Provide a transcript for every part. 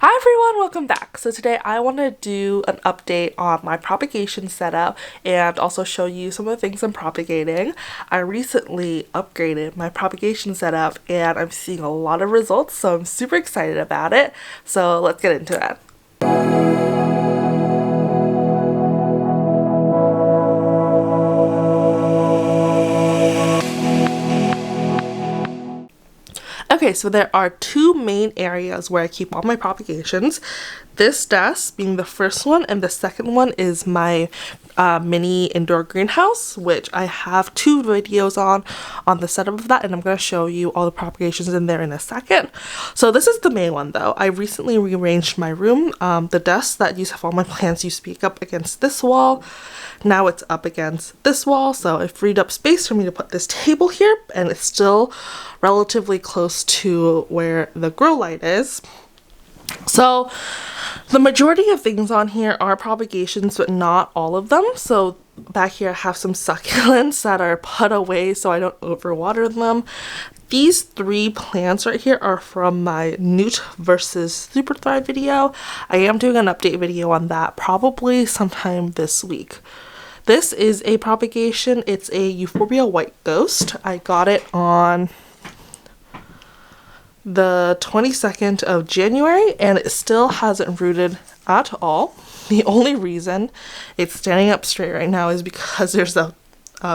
Hi everyone, welcome back. So today I want to do an update on my propagation setup and also show you some of the things I'm propagating. I recently upgraded my propagation setup and I'm seeing a lot of results, so I'm super excited about it. So let's get into it. Okay, so there are two main areas where I keep all my propagations. This desk being the first one, and the second one is my mini indoor greenhouse, which I have two videos on the setup of that, and I'm going to show you all the propagations in there in a second. So this is the main one though. I recently rearranged my room. The desk that used to have all my plants used to be up against this wall. Now it's up against this wall, so it freed up space for me to put this table here, and it's still relatively close to where the grow light is. So the majority of things on here are propagations, but not all of them. So back here I have some succulents that are put away so I don't overwater them. These three plants right here are from my Noot versus Superthrive video. I am doing an update video on that probably sometime this week. This is a propagation. It's a Euphorbia White Ghost. I got it on the 22nd of January and it still hasn't rooted at all. The only reason it's standing up straight right now is because there's a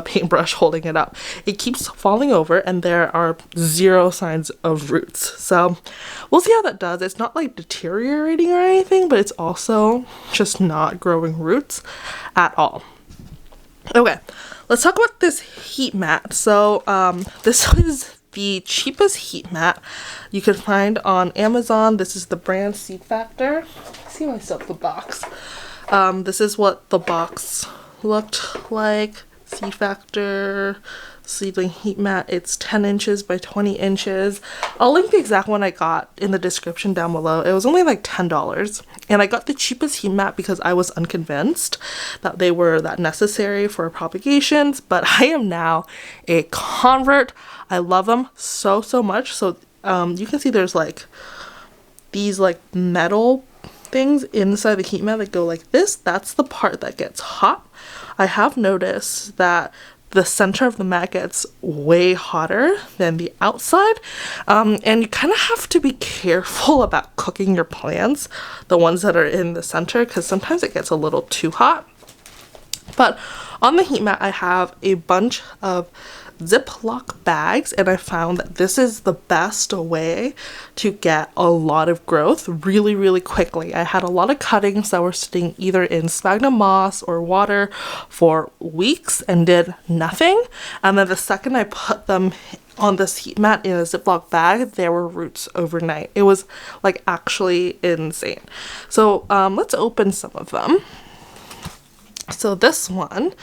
paintbrush holding it up. It keeps falling over and there are zero signs of roots. So we'll see how that does. It's not like deteriorating or anything, but it's also just not growing roots at all. Okay, let's talk about this heat mat. So this is the cheapest heat mat you can find on Amazon. This is the brand Seed Factor. I see myself the box. This is what the box looked like. Seed Factor seedling heat mat. It's 10 inches by 20 inches. I'll link the exact one I got in the description down below. It was only like $10. And I got the cheapest heat mat because I was unconvinced that they were that necessary for propagations. But I am now a convert. I love them so much. So you can see there's like these like metal things inside the heat mat that go like this. That's the part that gets hot. I have noticed that the center of the mat gets way hotter than the outside, and you kind of have to be careful about cooking your plants, the ones that are in the center, because sometimes it gets a little too hot. But on the heat mat I have a bunch of ziplock bags, and I found that this is the best way to get a lot of growth really quickly. I had a lot of cuttings that were sitting either in sphagnum moss or water for weeks and did nothing, and then the second I put them on this heat mat in a ziplock bag, there were roots overnight. It was like actually insane. So let's open some of them. So this one,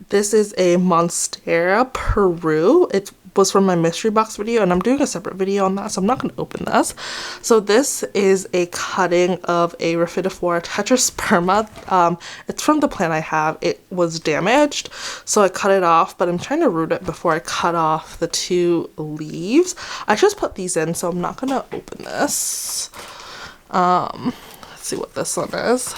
this is a Monstera Peru. It was from my mystery box video, and I'm doing a separate video on that, so I'm not going to open this. So this is a cutting of a Rhaphidophora tetrasperma. It's from the plant I have. It was damaged, so I cut it off, but I'm trying to root it before I cut off the two leaves. I just put these in, so I'm not going to open this. Let's see what this one is.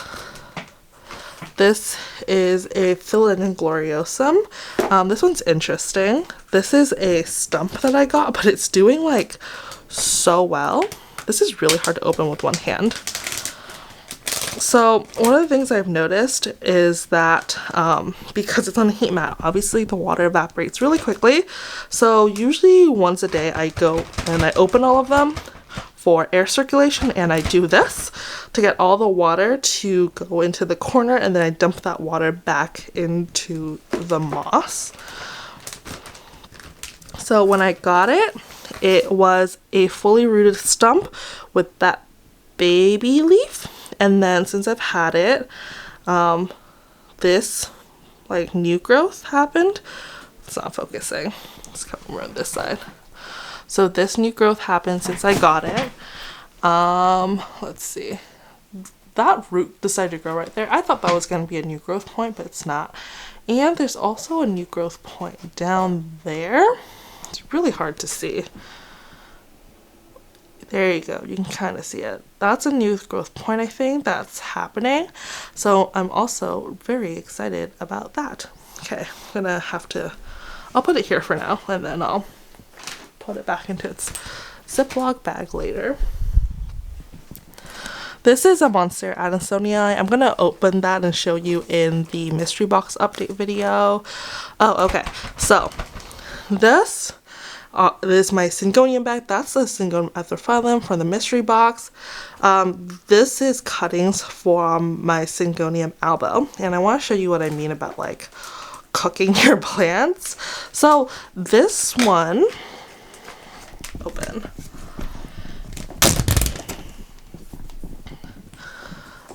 This is a Philodendron Rio. This one's interesting. This is a stump that I got, but it's doing like so well. This is really hard to open with one hand. So one of the things I've noticed is that because it's on a heat mat, obviously the water evaporates really quickly. So usually once a day I go and I open all of them for air circulation, and I do this to get all the water to go into the corner, and then I dump that water back into the moss. So when I got it, it was a fully rooted stump with that baby leaf, and then since I've had it, this like new growth happened. It's not focusing. Let's come over on this side. So this new growth happened since I got it. Let's see. That root decided to grow right there. I thought that was going to be a new growth point, but it's not. And there's also a new growth point down there. It's really hard to see. There you go. You can kind of see it. That's a new growth point, I think, that's happening. So I'm also very excited about that. Okay, I'm gonna have to, I'll put it here for now, and then I'll put it back into its Ziploc bag later. This is a Monstera Addisonii. I'm gonna open that and show you in the mystery box update video. Oh, okay. So this is my Syngonium bag. That's the Syngonium epiphyllum from the mystery box. This is cuttings from my Syngonium albo, and I want to show you what I mean about like cooking your plants. So this one, open.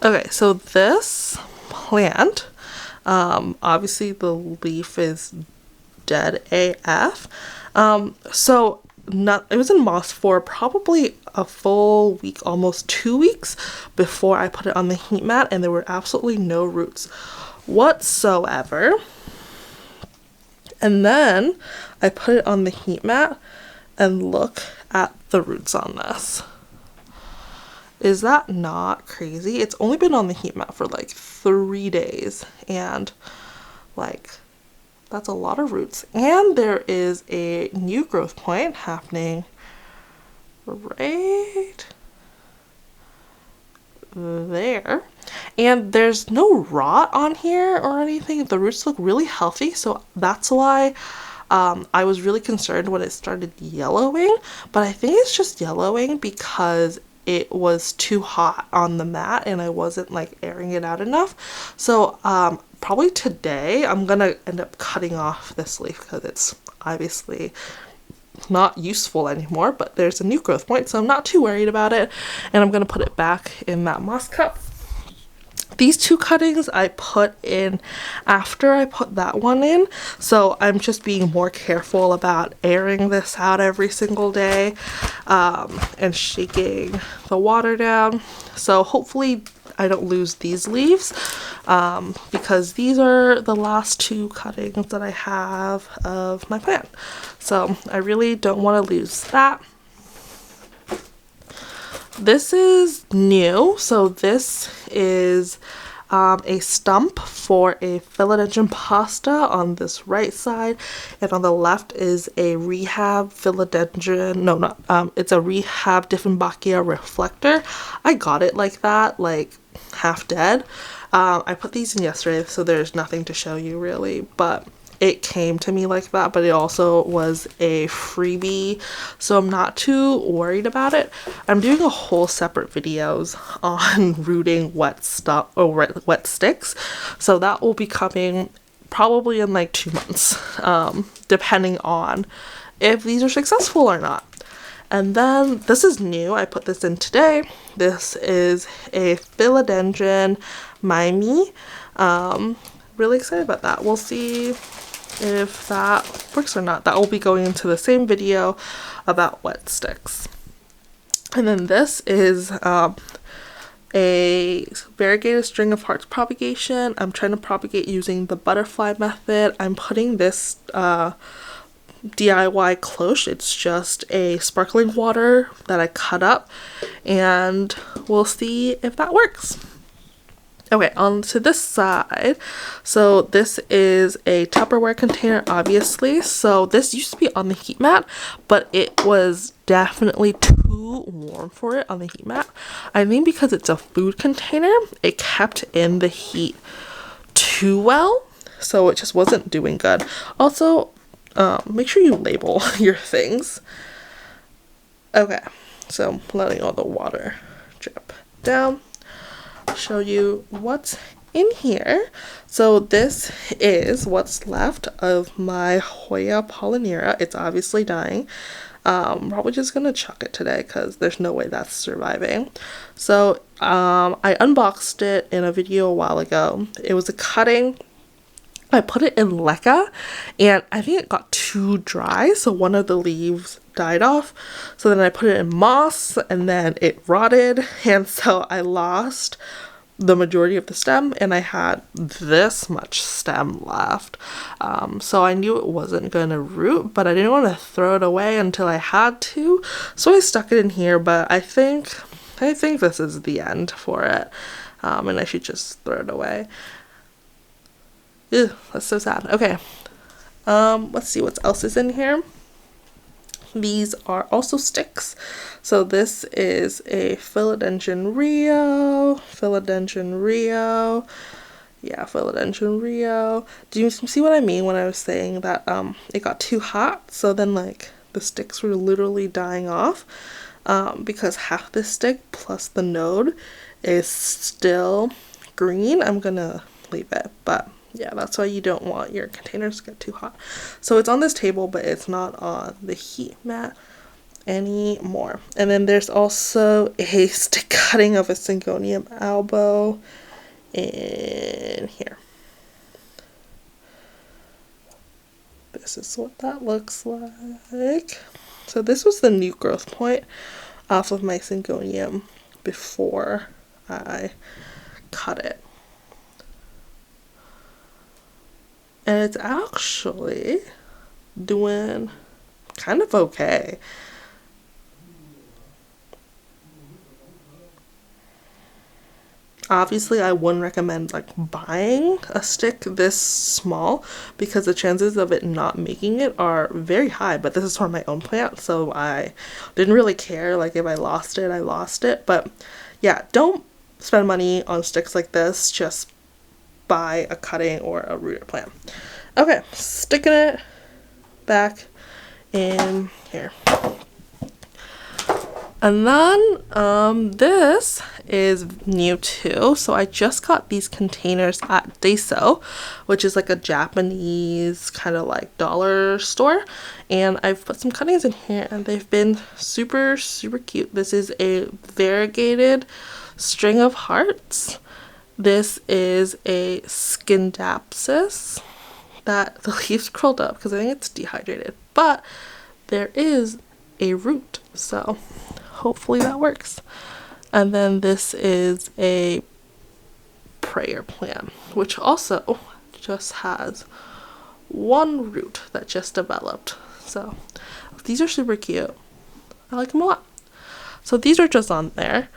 Okay, so this plant, obviously the leaf is dead AF. So it was in moss for probably a full week, almost 2 weeks before I put it on the heat mat, and there were absolutely no roots whatsoever. And then I put it on the heat mat and look at the roots on this. Is that not crazy? It's only been on the heat mat for like 3 days, and like that's a lot of roots. And there is a new growth point happening right there, and there's no rot on here or anything. The roots look really healthy, so that's why I was really concerned when it started yellowing, but I think it's just yellowing because it was too hot on the mat and I wasn't like airing it out enough. So probably today I'm gonna end up cutting off this leaf because it's obviously not useful anymore, but there's a new growth point, so I'm not too worried about it, and I'm gonna put it back in that moss cup. These two cuttings I put in after I put that one in, so I'm just being more careful about airing this out every single day and shaking the water down. So hopefully I don't lose these leaves because these are the last two cuttings that I have of my plant. So I really don't want to lose that. This is new, so this is a stump for a Philodendron pasta on this right side, and on the left is a rehab Philodendron, it's a rehab Dieffenbachia reflector. I got it like that, like half dead. I put these in yesterday, so there's nothing to show you really, but it came to me like that, but it also was a freebie, so I'm not too worried about it. I'm doing a whole separate videos on rooting wet stuff or wet sticks, so that will be coming probably in like 2 months, depending on if these are successful or not. And then this is new, I put this in today. This is a Philodendron Mimi. Really excited about that. We'll see if that works or not. That will be going into the same video about wet sticks. And then this is a variegated string of hearts propagation. I'm trying to propagate using the butterfly method. I'm putting this DIY cloche. It's just a sparkling water that I cut up, and we'll see if that works. Okay, on to this side. So this is a Tupperware container, obviously. So this used to be on the heat mat, but it was definitely too warm for it on the heat mat. I think because it's a food container, it kept in the heat too well, so it just wasn't doing good. Also, make sure you label your things. Okay, so letting all the water drip down. Show you what's in here. So this is what's left of my Hoya Apollinaire. It's obviously dying. Probably just gonna chuck it today because there's no way that's surviving. So I unboxed it in a video a while ago. It was a cutting. I put it in leca, and I think it got too dry, so one of the leaves died off. So then I put it in moss, and then it rotted, and so I lost the majority of the stem, and I had this much stem left. So I knew it wasn't gonna root, but I didn't want to throw it away until I had to, so I stuck it in here. But I think this is the end for it, and I should just throw it away. Ew, that's so sad. Okay, let's see what else is in here. These are also sticks. So this is a Philodendron Rio. Yeah, Philodendron Rio. Do you see what I mean when I was saying that it got too hot? So then like the sticks were literally dying off because half the stick plus the node is still green. I'm gonna leave it, but yeah, that's why you don't want your containers to get too hot. So it's on this table, but it's not on the heat mat anymore. And then there's also a stick cutting of a Syngonium albo in here. This is what that looks like. So this was the new growth point off of my Syngonium before I cut it. And it's actually doing kind of okay. Obviously, I wouldn't recommend like buying a stick this small because the chances of it not making it are very high, but this is for my own plant, so I didn't really care. Like if I lost it, I lost it. But yeah, don't spend money on sticks like this. Just buy a cutting or a rooter plant. Okay, sticking it back in here. And then this is new too. So I just got these containers at Daiso, which is like a Japanese kind of like dollar store, and I've put some cuttings in here and they've been super cute. This is a variegated string of hearts. This is a Scindapsus that the leaves curled up because I think it's dehydrated, but there is a root, so hopefully that works. And then this is a prayer plant, which also just has one root that just developed. So these are super cute. I like them a lot. So these are just on there.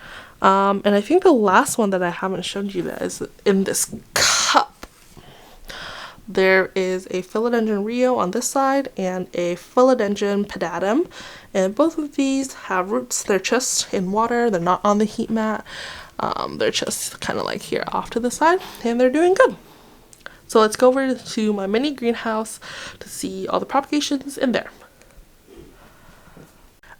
And I think the last one that I haven't shown you guys in this cup, there is a Philodendron Rio on this side and a Philodendron pedatum, and both of these have roots. They're just in water, they're not on the heat mat, they're just kind of like here off to the side, and they're doing good. So let's go over to my mini greenhouse to see all the propagations in there.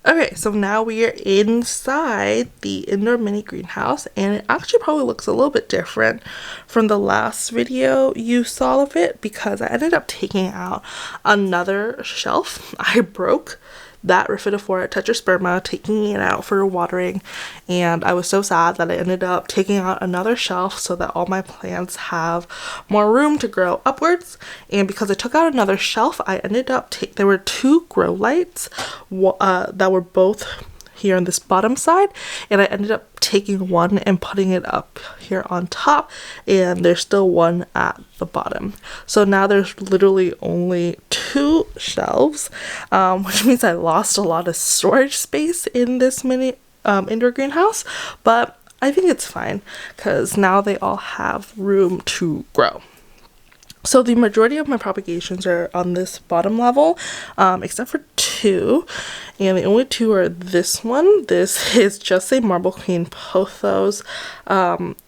Okay, so now we are inside the indoor mini greenhouse, and it actually probably looks a little bit different from the last video you saw of it because I ended up taking out another shelf. I broke that Rhaphidophora tetrasperma, taking it out for watering, and I was so sad that I ended up taking out another shelf so that all my plants have more room to grow upwards. And because I took out another shelf, I ended up there were two grow lights that were both here on this bottom side, and I ended up taking one and putting it up here on top, and there's still one at the bottom. So now there's literally only two shelves, which means I lost a lot of storage space in this mini indoor greenhouse, but I think it's fine because now they all have room to grow. So the majority of my propagations are on this bottom level, except for two, and the only two are this one. This is just a Marble Queen Pothos.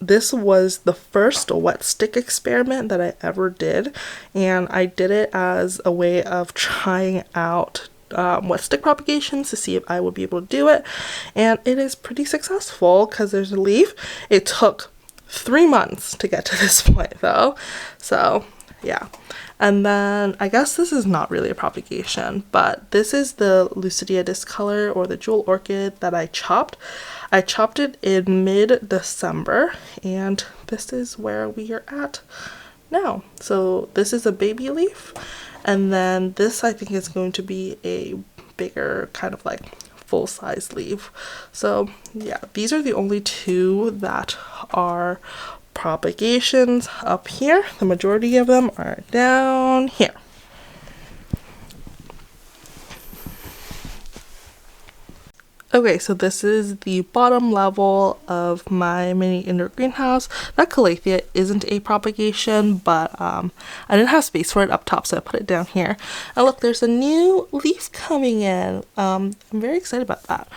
This was the first wet stick experiment that I ever did, and I did it as a way of trying out wet stick propagations to see if I would be able to do it, and it is pretty successful because there's a leaf. It took 3 months to get to this point though, so yeah. And then I guess this is not really a propagation, but this is the Lucidia discolor, or the jewel orchid, that I chopped. I chopped it in mid-December, and this is where we are at now. So this is a baby leaf, and then this I think is going to be a bigger kind of like full-size leaf. So yeah, these are the only two that are propagations up here. The majority of them are down here. Okay, so this is the bottom level of my mini indoor greenhouse. That calathea isn't a propagation, but I didn't have space for it up top, so I put it down here. And look, there's a new leaf coming in. I'm very excited about that.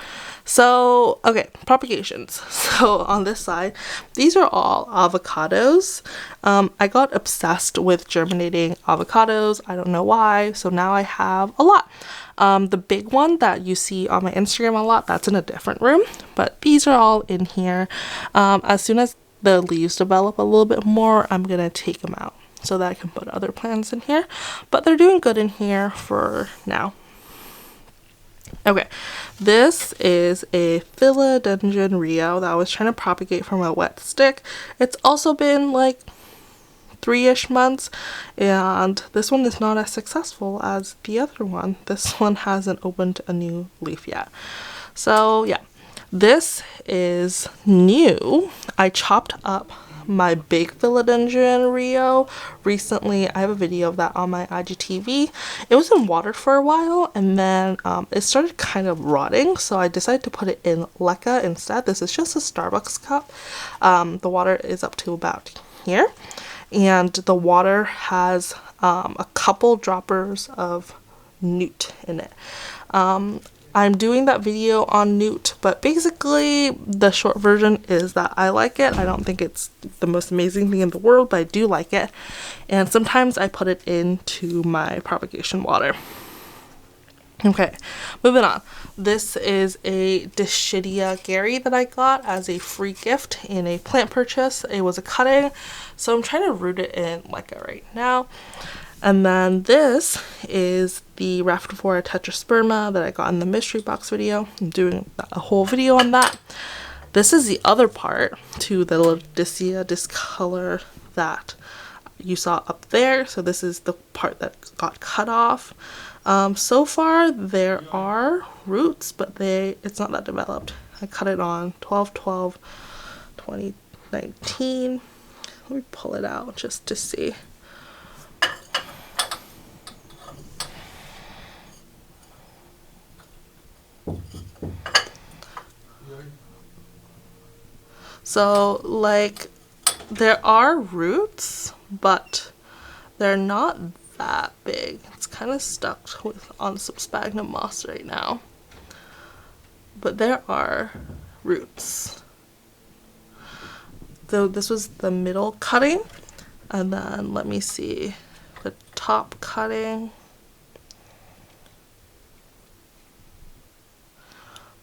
So, okay, propagations. So on this side, these are all avocados. I got obsessed with germinating avocados. I don't know why, so now I have a lot. The big one that you see on my Instagram a lot, that's in a different room, but these are all in here. As soon as the leaves develop a little bit more, I'm gonna take them out so that I can put other plants in here, but they're doing good in here for now. Okay, this is a Philodendron Rio that I was trying to propagate from a wet stick. It's also been like 3-ish months, and this one is not as successful as the other one. This one hasn't opened a new leaf yet. So yeah, this is new. I chopped up my big Philodendron Rio recently. I have a video of that on my IGTV. It was in water for a while, and then it started kind of rotting, so I decided to put it in leca instead. This is just a Starbucks cup. The water is up to about here, and the water has a couple droppers of Noot in it. I'm doing that video on Noot, but basically the short version is that I like it. I don't think it's the most amazing thing in the world, but I do like it. And sometimes I put it into my propagation water. Okay, moving on. This is a Dischidia Gary that I got as a free gift in a plant purchase. It was a cutting, so I'm trying to root it in leca right now. And then this is the Rhaphidophora tetrasperma that I got in the mystery box video. I'm doing a whole video on that. This is the other part to the Laodicea discolor that you saw up there. So this is the part that got cut off. So far there are roots, but it's not that developed. I cut it on 12/12/2019. Let me pull it out just to see. So like there are roots, but they're not that big. It's kind of stuck on some sphagnum moss right now, but there are roots. So this was the middle cutting, and then let me see the top cutting.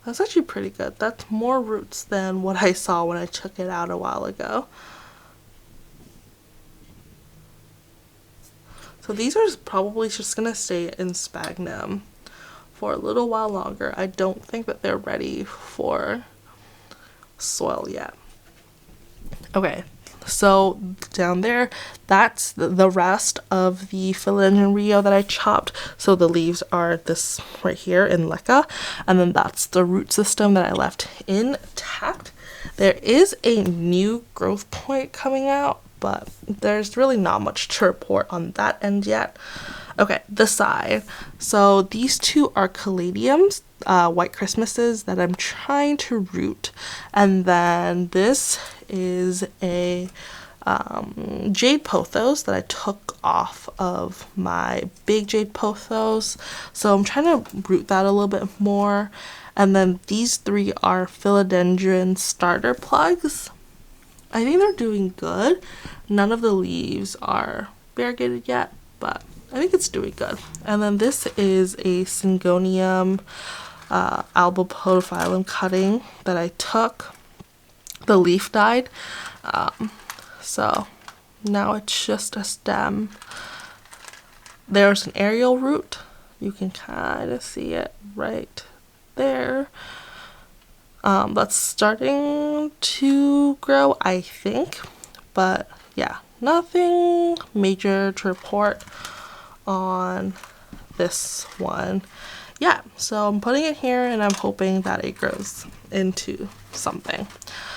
That's actually pretty good. That's more roots than what I saw when I took it out a while ago. So these are probably just gonna stay in sphagnum for a little while longer. I don't think that they're ready for soil yet. Okay, so down there, that's the rest of the Philodendron Rio that I chopped. So the leaves are this right here in leca, and then that's the root system that I left intact. There is a new growth point coming out, but there's really not much to report on that end yet. Okay, the side. So these two are caladiums, white Christmases that I'm trying to root, and then this is a jade pothos that I took off of my big jade pothos, so I'm trying to root that a little bit more. And then these three are philodendron starter plugs. I think they're doing good. None of the leaves are variegated yet, but I think it's doing good. And then this is a Syngonium albopodophyllum cutting that I took. The leaf died, so now it's just a stem. There's an aerial root. You can kind of see it right there. That's starting to grow, I think, but yeah, nothing major to report on this one. yeah, so I'm putting it here and I'm hoping that it grows into something.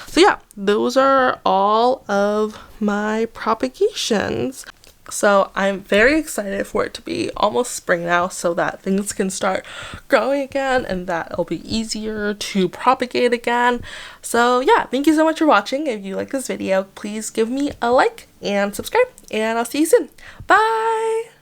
So yeah, those are all of my propagations. So I'm very excited for it to be almost spring now so that things can start growing again and that it'll be easier to propagate again. So yeah, thank you so much for watching. If you like this video, please give me a like and subscribe, and I'll see you soon. Bye!